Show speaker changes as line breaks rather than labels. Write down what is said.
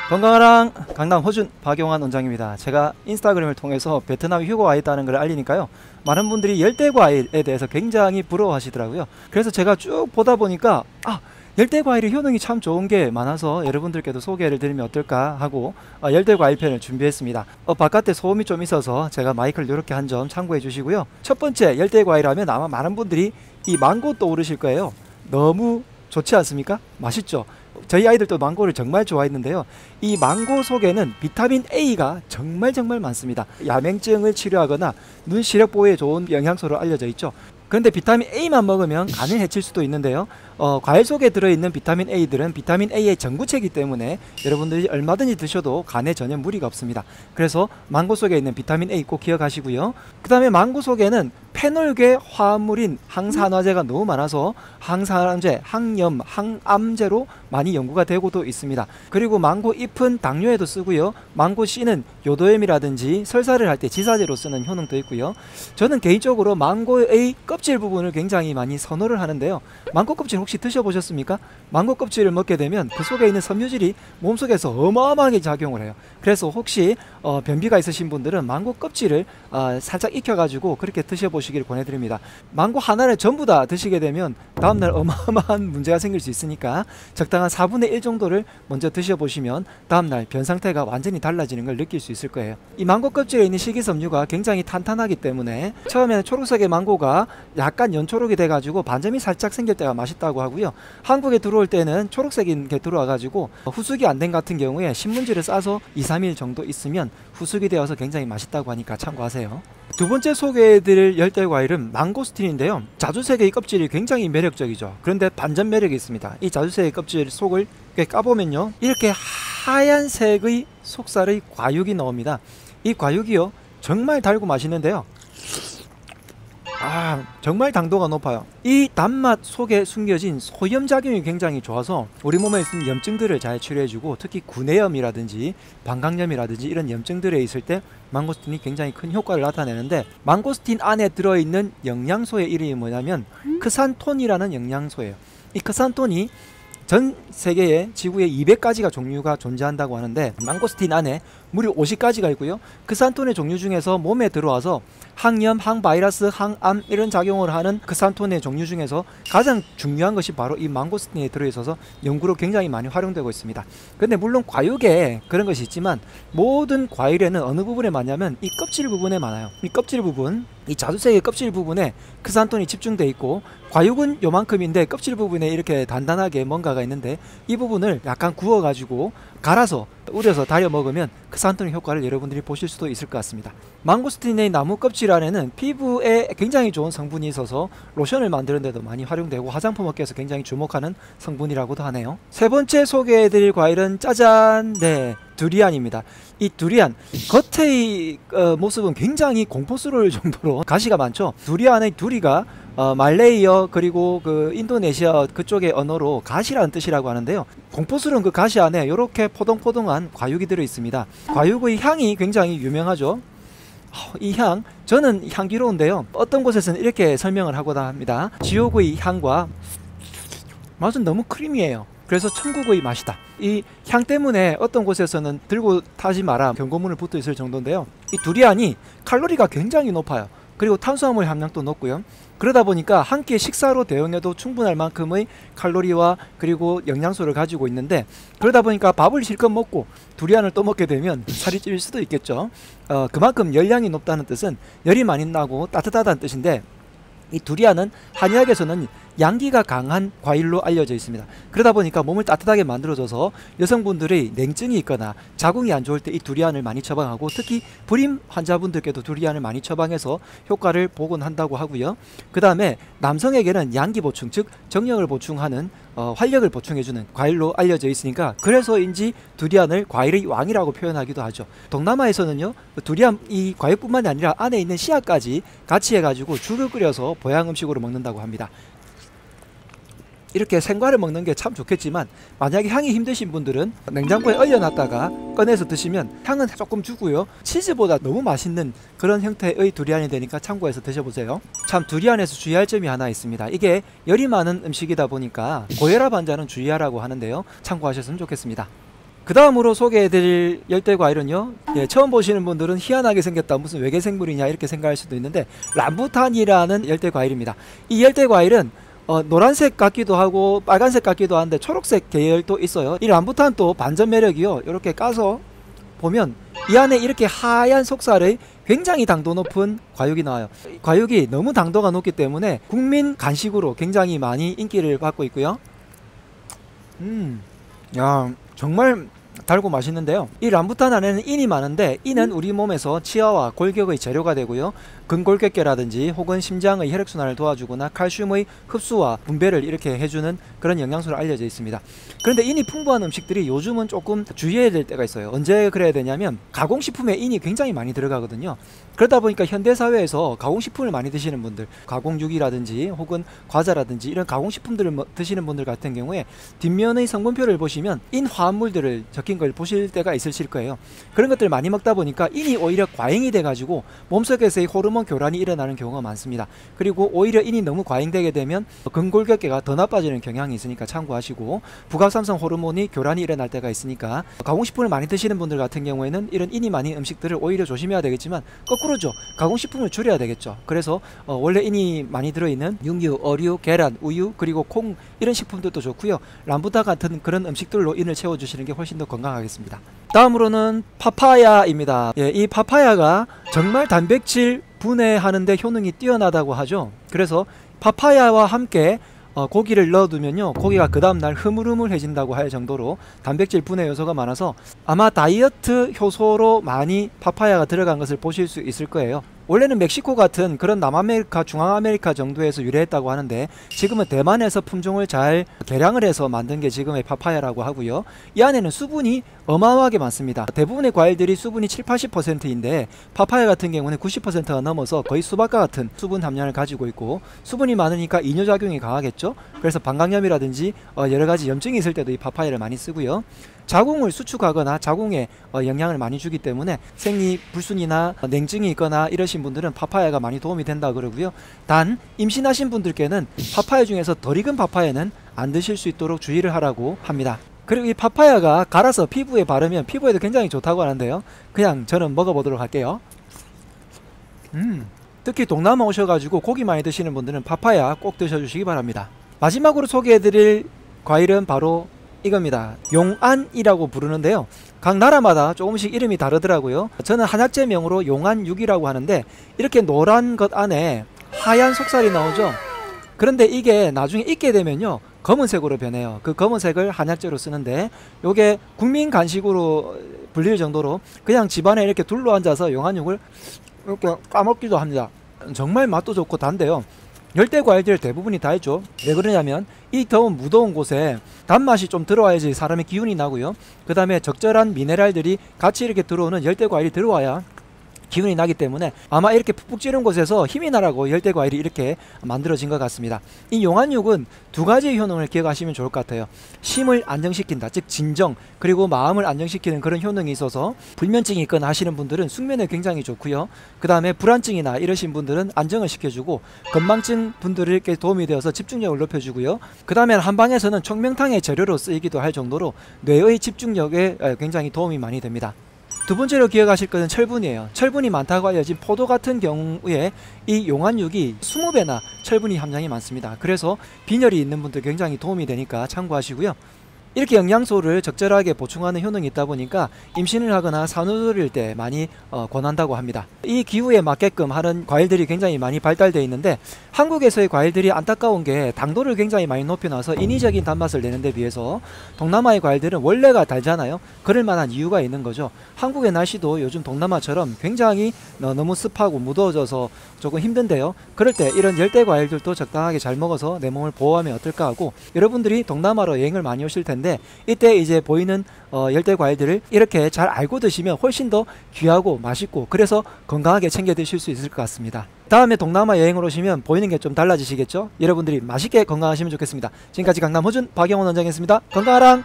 건강하랑 강남 허준 박용환 원장입니다. 제가 인스타그램을 통해서 베트남에 휴가 와 있다는 걸 알리니까요, 많은 분들이 열대과일에 대해서 굉장히 부러워하시더라고요. 그래서 제가 쭉 보다 보니까 열대과일의 효능이 참 좋은 게 많아서 여러분들께도 소개를 드리면 어떨까 하고 열대과일편을 준비했습니다. 바깥에 소음이 좀 있어서 제가 마이크를 이렇게 한 점 참고해 주시고요. 첫 번째, 열대과일 하면 아마 많은 분들이 이 망고 떠오르실 거예요. 너무 좋지 않습니까? 맛있죠? 저희 아이들도 망고를 정말 좋아했는데요, 이 망고 속에는 비타민 A가 정말 많습니다. 야맹증을 치료하거나 눈 시력 보호에 좋은 영양소로 알려져 있죠. 그런데 비타민 A만 먹으면 간을 해칠 수도 있는데요, 과일 속에 들어있는 비타민 A들은 비타민 A의 전구체이기 때문에 여러분들이 얼마든지 드셔도 간에 전혀 무리가 없습니다. 그래서 망고 속에 있는 비타민 A 꼭 기억하시고요. 그 다음에 망고 속에는 페놀계 화합물인 항산화제가 너무 많아서 항산화제, 항염, 항암제로 많이 연구가 되고도 있습니다. 그리고 망고 잎은 당뇨에도 쓰고요, 망고 씨는 요도염이라든지 설사를 할 때 지사제로 쓰는 효능도 있고요. 저는 개인적으로 망고의 껍질 부분을 굉장히 많이 선호를 하는데요, 망고 껍질 혹시 드셔보셨습니까? 망고 껍질을 먹게 되면 그 속에 있는 섬유질이 몸속에서 어마어마하게 작용을 해요. 그래서 혹시 변비가 있으신 분들은 망고 껍질을 살짝 익혀가지고 그렇게 드셔보시길 권해드립니다. 망고 하나를 전부 다 드시게 되면 다음날 어마어마한 문제가 생길 수 있으니까 적당한 4분의 1 정도를 먼저 드셔보시면 다음날 변 상태가 완전히 달라지는 걸 느낄 수 있을 거예요. 이 망고 껍질에 있는 식이섬유가 굉장히 탄탄하기 때문에 처음에는 초록색의 망고가 약간 연초록이 돼가지고 반점이 살짝 생길 때가 맛있다고 하고요, 한국에 들어올 때는 초록색인 게 들어와가지고 후숙이 안 된 같은 경우에 신문지를 싸서 2-3일 정도 있으면 후숙이 되어서 굉장히 맛있다고 하니까 참고하세요. 두 번째 소개해드릴 열대과일은 망고스틴인데요, 자주색의 껍질이 굉장히 매력적이죠. 그런데 반전 매력이 있습니다. 이 자주색의 껍질 속을 까보면요, 이렇게 하얀색의 속살의 과육이 나옵니다. 이 과육이요, 정말 달고 맛있는데요, 정말 당도가 높아요. 이 단맛 속에 숨겨진 소염작용이 굉장히 좋아서 우리 몸에 있는 염증들을 잘 치료해주고, 특히 구내염이라든지 방광염이라든지 이런 염증들에 있을 때 망고스틴이 굉장히 큰 효과를 나타내는데, 망고스틴 안에 들어있는 영양소의 이름이 뭐냐면 크산톤이라는 영양소예요. 이 크산톤이 전 세계에 지구에 200가지가 종류가 존재한다고 하는데, 망고스틴 안에 무려 50가지가 있고요, 크산톤의 종류 중에서 몸에 들어와서 항염, 항바이러스, 항암 이런 작용을 하는 크산톤의 종류 중에서 가장 중요한 것이 바로 이 망고스틴에 들어있어서 연구로 굉장히 많이 활용되고 있습니다. 근데 물론 과육에 그런 것이 있지만 모든 과일에는 어느 부분에 많냐면 이 껍질 부분에 많아요. 이 껍질 부분, 이 자주색의 껍질 부분에 크산톤이 집중되어 있고, 과육은 요만큼인데 껍질 부분에 이렇게 단단하게 뭔가가 있는데, 이 부분을 약간 구워 가지고 갈아서 우려서 달여 먹으면 크산톤의 효과를 여러분들이 보실 수도 있을 것 같습니다. 망고스틴의 나무 껍질 안에는 피부에 굉장히 좋은 성분이 있어서 로션을 만드는 데도 많이 활용되고 화장품 업계에서 굉장히 주목하는 성분이라고도 하네요. 세 번째 소개해드릴 과일은 짜잔! 두리안입니다. 이 두리안 겉의 모습은 굉장히 공포스러울 정도로 가시가 많죠. 두리안의 두리가 말레이어 그리고 그 인도네시아 그쪽의 언어로 가시라는 뜻이라고 하는데요, 공포스러운 그 가시 안에 이렇게 포동포동한 과육이 들어 있습니다. 과육의 향이 굉장히 유명하죠. 이 향, 저는 향기로운데요, 어떤 곳에서는 이렇게 설명을 하고자 합니다. 지옥의 향과 맛은 너무 크리미해요. 그래서 천국의 맛이다. 이 향 때문에 어떤 곳에서는 들고 타지 마라 경고문을 붙어 있을 정도인데요, 이 두리안이 칼로리가 굉장히 높아요. 그리고 탄수화물 함량도 높고요. 그러다 보니까 한 끼 식사로 대용해도 충분할 만큼의 칼로리와 그리고 영양소를 가지고 있는데, 그러다 보니까 밥을 실컷 먹고 두리안을 또 먹게 되면 살이 찔 수도 있겠죠. 그만큼 열량이 높다는 뜻은 열이 많이 나고 따뜻하다는 뜻인데, 이 두리안은 한의학에서는 양기가 강한 과일로 알려져 있습니다. 그러다 보니까 몸을 따뜻하게 만들어줘서 여성분들의 냉증이 있거나 자궁이 안 좋을 때 이 두리안을 많이 처방하고, 특히 불임 환자분들께도 두리안을 많이 처방해서 효과를 보곤 한다고 하고요. 그 다음에 남성에게는 양기 보충, 즉 정력을 보충하는 활력을 보충해주는 과일로 알려져 있으니까, 그래서인지 두리안을 과일의 왕이라고 표현하기도 하죠. 동남아에서는요, 두리안 이 과일뿐만이 아니라 안에 있는 씨앗까지 같이 해가지고 죽을 끓여서 보양 음식으로 먹는다고 합니다. 이렇게 생과를 먹는 게 참 좋겠지만, 만약에 향이 힘드신 분들은 냉장고에 얼려놨다가 꺼내서 드시면 향은 조금 주고요, 치즈보다 너무 맛있는 그런 형태의 두리안이 되니까 참고해서 드셔보세요. 참 두리안에서 주의할 점이 하나 있습니다. 이게 열이 많은 음식이다 보니까 고혈압 환자는 주의하라고 하는데요, 참고하셨으면 좋겠습니다. 그 다음으로 소개해드릴 열대과일은요, 처음 보시는 분들은 희한하게 생겼다, 무슨 외계생물이냐 이렇게 생각할 수도 있는데, 람부탄이라는 열대과일입니다. 이 열대과일은 노란색 같기도 하고 빨간색 같기도 한데 초록색 계열도 있어요. 이 람부탄도 반전 매력이요, 이렇게 까서 보면 이 안에 이렇게 하얀 속살의 굉장히 당도 높은 과육이 나와요. 과육이 너무 당도가 높기 때문에 국민 간식으로 굉장히 많이 인기를 받고 있고요. 야, 정말 달고 맛있는데요. 이 람부탄 안에는 인이 많은데, 인은 우리 몸에서 치아와 골격의 재료가 되고요, 근골격계라든지 혹은 심장의 혈액순환을 도와주거나 칼슘의 흡수와 분배를 이렇게 해주는 그런 영양소로 알려져 있습니다. 그런데 인이 풍부한 음식들이 요즘은 조금 주의해야 될 때가 있어요. 언제 그래야 되냐면, 가공식품에 인이 굉장히 많이 들어가거든요. 그러다 보니까 현대사회에서 가공식품을 많이 드시는 분들, 가공육이라든지 혹은 과자라든지 이런 가공식품들을 드시는 분들 같은 경우에 뒷면의 성분표를 보시면 인 화합물들을 적힌 걸 보실 때가 있으실 거예요. 그런 것들을 많이 먹다 보니까 인이 오히려 과잉이 돼가지고 몸속에서의 호르몬 교란이 일어나는 경우가 많습니다. 그리고 오히려 인이 너무 과잉되게 되면 근골격계가 더 나빠지는 경향이 있으니까 참고하시고, 부갑삼성 호르몬이 교란이 일어날 때가 있으니까 가공식품을 많이 드시는 분들 같은 경우에는 이런 인이 많은 음식들을 오히려 조심해야 되겠지만, 거꾸로죠. 가공식품을 줄여야 되겠죠. 그래서 원래 인이 많이 들어있는 육류, 어류, 계란, 우유, 그리고 콩, 이런 식품들도 좋고요. 람부탄 같은 그런 음식들로 인을 채워주시는 게 훨씬 더 건강하겠습니다. 다음으로는 파파야입니다. 이 파파야가 정말 단백질 분해하는데 효능이 뛰어나다고 하죠. 그래서 파파야와 함께 고기를 넣어두면요, 고기가 그 다음날 흐물흐물해진다고 할 정도로 단백질 분해 요소가 많아서 아마 다이어트 효소로 많이 파파야가 들어간 것을 보실 수 있을 거예요. 원래는 멕시코 같은 그런 남아메리카, 중앙아메리카 정도에서 유래했다고 하는데, 지금은 대만에서 품종을 잘 개량을 해서 만든 게 지금의 파파야라고 하고요. 이 안에는 수분이 어마어마하게 많습니다. 대부분의 과일들이 수분이 70-80%인데 파파야 같은 경우는 90%가 넘어서 거의 수박과 같은 수분 함량을 가지고 있고, 수분이 많으니까 이뇨작용이 강하겠죠. 그래서 방광염이라든지 여러가지 염증이 있을 때도 이 파파야를 많이 쓰고요. 자궁을 수축하거나 자궁에 영향을 많이 주기 때문에 생리불순이나 냉증이 있거나 이러신 분들은 파파야가 많이 도움이 된다 그러고요. 단 임신하신 분들께는 파파야 중에서 덜 익은 파파야는 안 드실 수 있도록 주의를 하라고 합니다. 그리고 이 파파야가 갈아서 피부에 바르면 피부에도 굉장히 좋다고 하는데요, 그냥 저는 먹어보도록 할게요. 특히 동남아 오셔가지고 고기 많이 드시는 분들은 파파야 꼭 드셔주시기 바랍니다. 마지막으로 소개해드릴 과일은 바로 이겁니다. 용안이라고 부르는데요, 각 나라마다 조금씩 이름이 다르더라고요. 저는 한약재명으로 용안6이라고 하는데, 이렇게 노란 것 안에 하얀 속살이 나오죠. 그런데 이게 나중에 익게 되면요, 검은색으로 변해요. 그 검은색을 한약재로 쓰는데, 요게 국민 간식으로 불릴 정도로 그냥 집안에 이렇게 둘러앉아서 용안6을 이렇게 까먹기도 합니다. 정말 맛도 좋고 단데요, 열대과일들 대부분이 다 있죠. 왜 그러냐면 이 더운 무더운 곳에 단맛이 좀 들어와야지 사람의 기운이 나고요, 그 다음에 적절한 미네랄들이 같이 이렇게 들어오는 열대과일이 들어와야 기운이 나기 때문에 아마 이렇게 푹푹 찌른 곳에서 힘이 나라고 열대과일이 이렇게 만들어진 것 같습니다. 이 용안육은 두 가지의 효능을 기억하시면 좋을 것 같아요. 심을 안정시킨다, 즉 진정, 그리고 마음을 안정시키는 그런 효능이 있어서 불면증이 있거나 하시는 분들은 숙면에 굉장히 좋고요. 그 다음에 불안증이나 이러신 분들은 안정을 시켜주고, 건망증 분들에게 도움이 되어서 집중력을 높여주고요. 그 다음에 한방에서는 청명탕의 재료로 쓰이기도 할 정도로 뇌의 집중력에 굉장히 도움이 많이 됩니다. 두 번째로 기억하실 것은 철분이에요. 철분이 많다고 알려진 포도 같은 경우에 이 용안육이 20배나 철분이 함량이 많습니다. 그래서 빈혈이 있는 분들 굉장히 도움이 되니까 참고하시고요. 이렇게 영양소를 적절하게 보충하는 효능이 있다 보니까 임신을 하거나 산후조리할 때 많이 권한다고 합니다. 이 기후에 맞게끔 하는 과일들이 굉장히 많이 발달되어 있는데, 한국에서의 과일들이 안타까운 게 당도를 굉장히 많이 높여놔서 인위적인 단맛을 내는 데 비해서 동남아의 과일들은 원래가 달잖아요. 그럴 만한 이유가 있는 거죠. 한국의 날씨도 요즘 동남아처럼 굉장히 너무 습하고 무더워져서 조금 힘든데요, 그럴 때 이런 열대 과일들도 적당하게 잘 먹어서 내 몸을 보호하면 어떨까 하고, 여러분들이 동남아로 여행을 많이 오실 텐데 이때 이제 보이는 열대 과일들을 이렇게 잘 알고 드시면 훨씬 더 귀하고 맛있고, 그래서 건강하게 챙겨 드실 수 있을 것 같습니다. 다음에 동남아 여행을 오시면 보이는 게 좀 달라지시겠죠? 여러분들이 맛있게 건강하시면 좋겠습니다. 지금까지 강남 호준 박영원 원장이었습니다. 건강하랑!